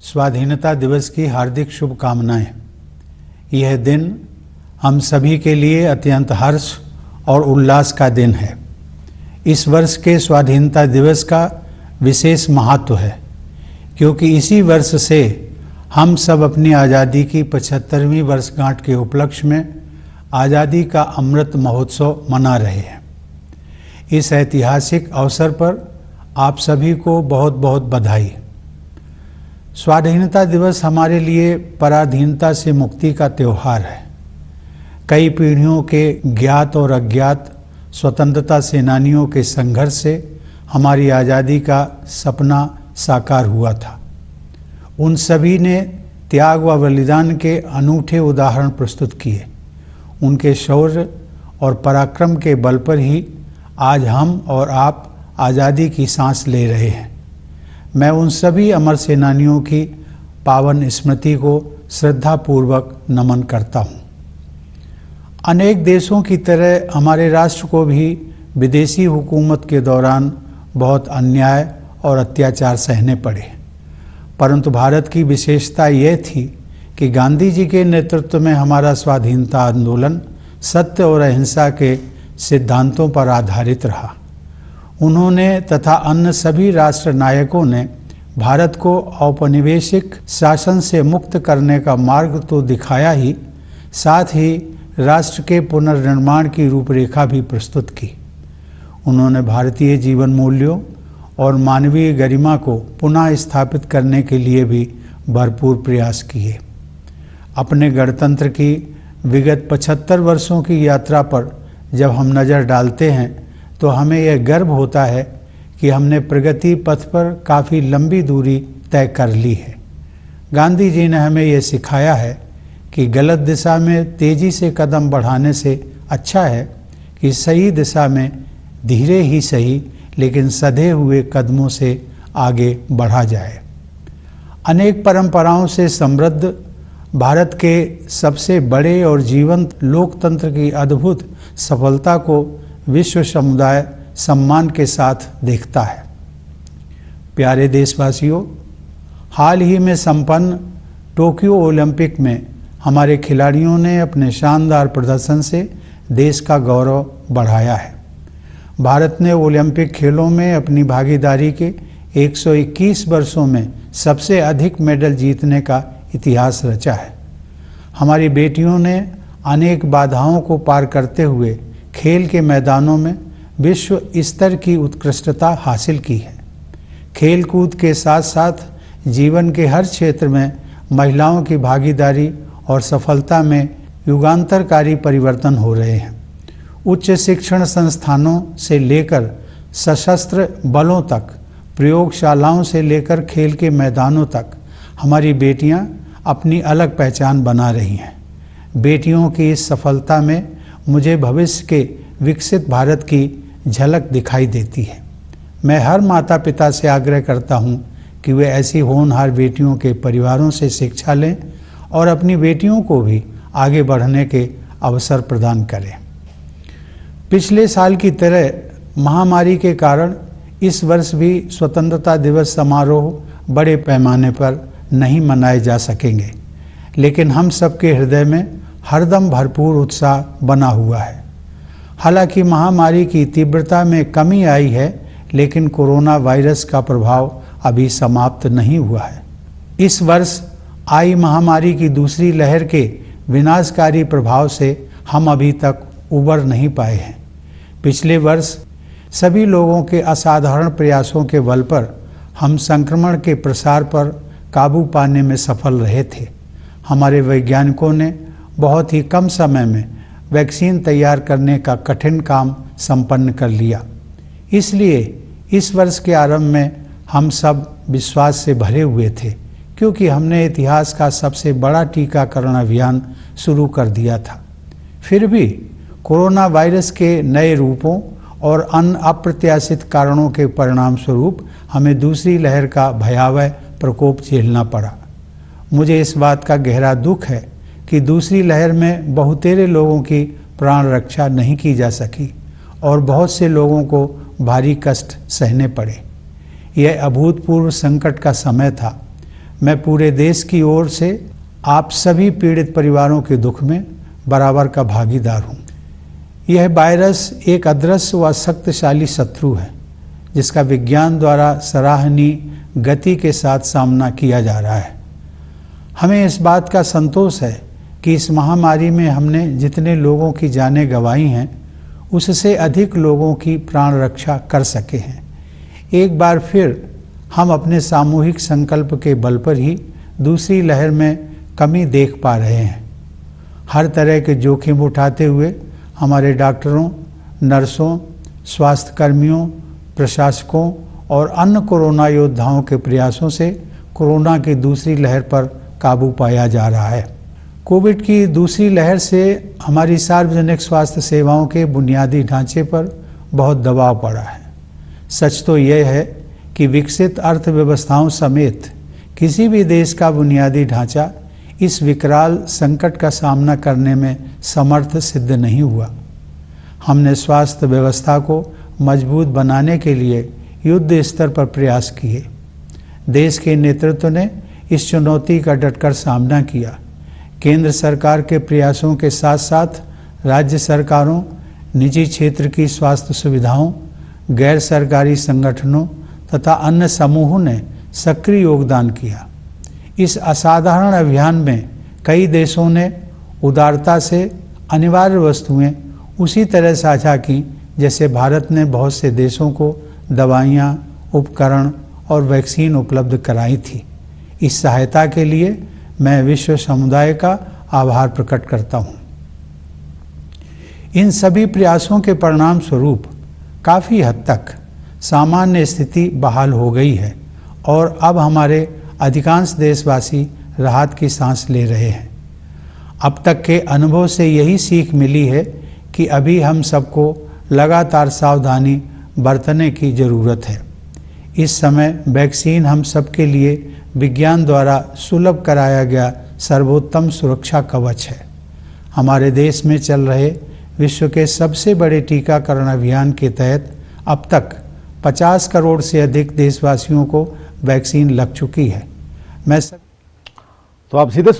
स्वाधीनता दिवस की हार्दिक शुभकामनाएं। यह दिन हम सभी के लिए अत्यंत हर्ष और उल्लास का दिन है। इस वर्ष के स्वाधीनता दिवस का विशेष महत्व है क्योंकि इसी वर्ष से हम सब अपनी आज़ादी की 75वीं वर्षगांठ के उपलक्ष्य में आज़ादी का अमृत महोत्सव मना रहे हैं। इस ऐतिहासिक अवसर पर आप सभी को बहुत बहुत बधाई। स्वाधीनता दिवस हमारे लिए पराधीनता से मुक्ति का त्यौहार है। कई पीढ़ियों के ज्ञात और अज्ञात स्वतंत्रता सेनानियों के संघर्ष से हमारी आज़ादी का सपना साकार हुआ था। उन सभी ने त्याग व बलिदान के अनूठे उदाहरण प्रस्तुत किए। उनके शौर्य और पराक्रम के बल पर ही आज हम और आप आज़ादी की सांस ले रहे हैं। मैं उन सभी अमर सेनानियों की पावन स्मृति को श्रद्धापूर्वक नमन करता हूँ। अनेक देशों की तरह हमारे राष्ट्र को भी विदेशी हुकूमत के दौरान बहुत अन्याय और अत्याचार सहने पड़े, परंतु भारत की विशेषता यह थी कि गांधी जी के नेतृत्व में हमारा स्वाधीनता आंदोलन सत्य और अहिंसा के सिद्धांतों पर आधारित रहा। उन्होंने तथा अन्य सभी राष्ट्र नायकों ने भारत को औपनिवेशिक शासन से मुक्त करने का मार्ग तो दिखाया ही, साथ ही राष्ट्र के पुनर्निर्माण की रूपरेखा भी प्रस्तुत की। उन्होंने भारतीय जीवन मूल्यों और मानवीय गरिमा को पुनः स्थापित करने के लिए भी भरपूर प्रयास किए। अपने गणतंत्र की विगत 75 वर्षों की यात्रा पर जब हम नज़र डालते हैं तो हमें यह गर्व होता है कि हमने प्रगति पथ पर काफ़ी लंबी दूरी तय कर ली है। गांधी जी ने हमें यह सिखाया है कि गलत दिशा में तेज़ी से कदम बढ़ाने से अच्छा है कि सही दिशा में धीरे ही सही लेकिन सधे हुए कदमों से आगे बढ़ा जाए। अनेक परंपराओं से समृद्ध भारत के सबसे बड़े और जीवंत लोकतंत्र की अद्भुत सफलता को विश्व समुदाय सम्मान के साथ देखता है। प्यारे देशवासियों, हाल ही में संपन्न टोक्यो ओलंपिक में हमारे खिलाड़ियों ने अपने शानदार प्रदर्शन से देश का गौरव बढ़ाया है। भारत ने ओलंपिक खेलों में अपनी भागीदारी के 121 वर्षों में सबसे अधिक मेडल जीतने का इतिहास रचा है। हमारी बेटियों ने अनेक बाधाओं को पार करते हुए खेल के मैदानों में विश्व स्तर की उत्कृष्टता हासिल की है। खेल कूद के साथ साथ जीवन के हर क्षेत्र में महिलाओं की भागीदारी और सफलता में युगांतरकारी परिवर्तन हो रहे हैं। उच्च शिक्षण संस्थानों से लेकर सशस्त्र बलों तक, प्रयोगशालाओं से लेकर खेल के मैदानों तक हमारी बेटियां अपनी अलग पहचान बना रही हैं। बेटियों की इस सफलता में मुझे भविष्य के विकसित भारत की झलक दिखाई देती है। मैं हर माता पिता से आग्रह करता हूँ कि वे ऐसी होनहार बेटियों के परिवारों से शिक्षा लें और अपनी बेटियों को भी आगे बढ़ने के अवसर प्रदान करें। पिछले साल की तरह महामारी के कारण इस वर्ष भी स्वतंत्रता दिवस समारोह बड़े पैमाने पर नहीं मनाए जा सकेंगे, लेकिन हम सबके हृदय में हरदम भरपूर उत्साह बना हुआ है। हालांकि महामारी की तीव्रता में कमी आई है, लेकिन कोरोना वायरस का प्रभाव अभी समाप्त नहीं हुआ है। इस वर्ष आई महामारी की दूसरी लहर के विनाशकारी प्रभाव से हम अभी तक उबर नहीं पाए हैं। पिछले वर्ष सभी लोगों के असाधारण प्रयासों के बल पर हम संक्रमण के प्रसार पर काबू पाने में सफल रहे थे। हमारे वैज्ञानिकों ने बहुत ही कम समय में वैक्सीन तैयार करने का कठिन काम संपन्न कर लिया। इसलिए इस वर्ष के आरंभ में हम सब विश्वास से भरे हुए थे क्योंकि हमने इतिहास का सबसे बड़ा टीकाकरण अभियान शुरू कर दिया था। फिर भी कोरोना वायरस के नए रूपों और अन्य अप्रत्याशित कारणों के परिणाम स्वरूप हमें दूसरी लहर का भयावह प्रकोप झेलना पड़ा। मुझे इस बात का गहरा दुख है कि दूसरी लहर में बहुतेरे लोगों की प्राण रक्षा नहीं की जा सकी और बहुत से लोगों को भारी कष्ट सहने पड़े। यह अभूतपूर्व संकट का समय था। मैं पूरे देश की ओर से आप सभी पीड़ित परिवारों के दुख में बराबर का भागीदार हूँ। यह वायरस एक अदृश्य व शक्तिशाली शत्रु है जिसका विज्ञान द्वारा सराहनीय गति के साथ सामना किया जा रहा है। हमें इस बात का संतोष है कि इस महामारी में हमने जितने लोगों की जानें गंवाई हैं उससे अधिक लोगों की प्राण रक्षा कर सके हैं। एक बार फिर हम अपने सामूहिक संकल्प के बल पर ही दूसरी लहर में कमी देख पा रहे हैं। हर तरह के जोखिम उठाते हुए हमारे डॉक्टरों, नर्सों, स्वास्थ्यकर्मियों, प्रशासकों और अन्य कोरोना योद्धाओं के प्रयासों से कोरोना की दूसरी लहर पर काबू पाया जा रहा है। कोविड की दूसरी लहर से हमारी सार्वजनिक स्वास्थ्य सेवाओं के बुनियादी ढांचे पर बहुत दबाव पड़ा है। सच तो यह है कि विकसित अर्थव्यवस्थाओं समेत किसी भी देश का बुनियादी ढांचा इस विकराल संकट का सामना करने में समर्थ सिद्ध नहीं हुआ। हमने स्वास्थ्य व्यवस्था को मजबूत बनाने के लिए युद्ध स्तर पर प्रयास किए। देश के नेतृत्व ने इस चुनौती का डटकर सामना किया। केंद्र सरकार के प्रयासों के साथ साथ राज्य सरकारों, निजी क्षेत्र की स्वास्थ्य सुविधाओं, गैर सरकारी संगठनों तथा अन्य समूहों ने सक्रिय योगदान किया। इस असाधारण अभियान में कई देशों ने उदारता से अनिवार्य वस्तुएं उसी तरह साझा की जैसे भारत ने बहुत से देशों को दवाइयाँ, उपकरण और वैक्सीन उपलब्ध कराई थी। इस सहायता के लिए मैं विश्व समुदाय का आभार प्रकट करता हूँ। इन सभी प्रयासों के परिणाम स्वरूप काफ़ी हद तक सामान्य स्थिति बहाल हो गई है और अब हमारे अधिकांश देशवासी राहत की सांस ले रहे हैं। अब तक के अनुभव से यही सीख मिली है कि अभी हम सबको लगातार सावधानी बरतने की ज़रूरत है। इस समय वैक्सीन हम सबके लिए विज्ञान द्वारा सुलभ कराया गया सर्वोत्तम सुरक्षा कवच है। हमारे देश में चल रहे विश्व के सबसे बड़े टीकाकरण अभियान के तहत अब तक 50 करोड़ से अधिक देशवासियों को वैक्सीन लग चुकी है। तो आप सीधे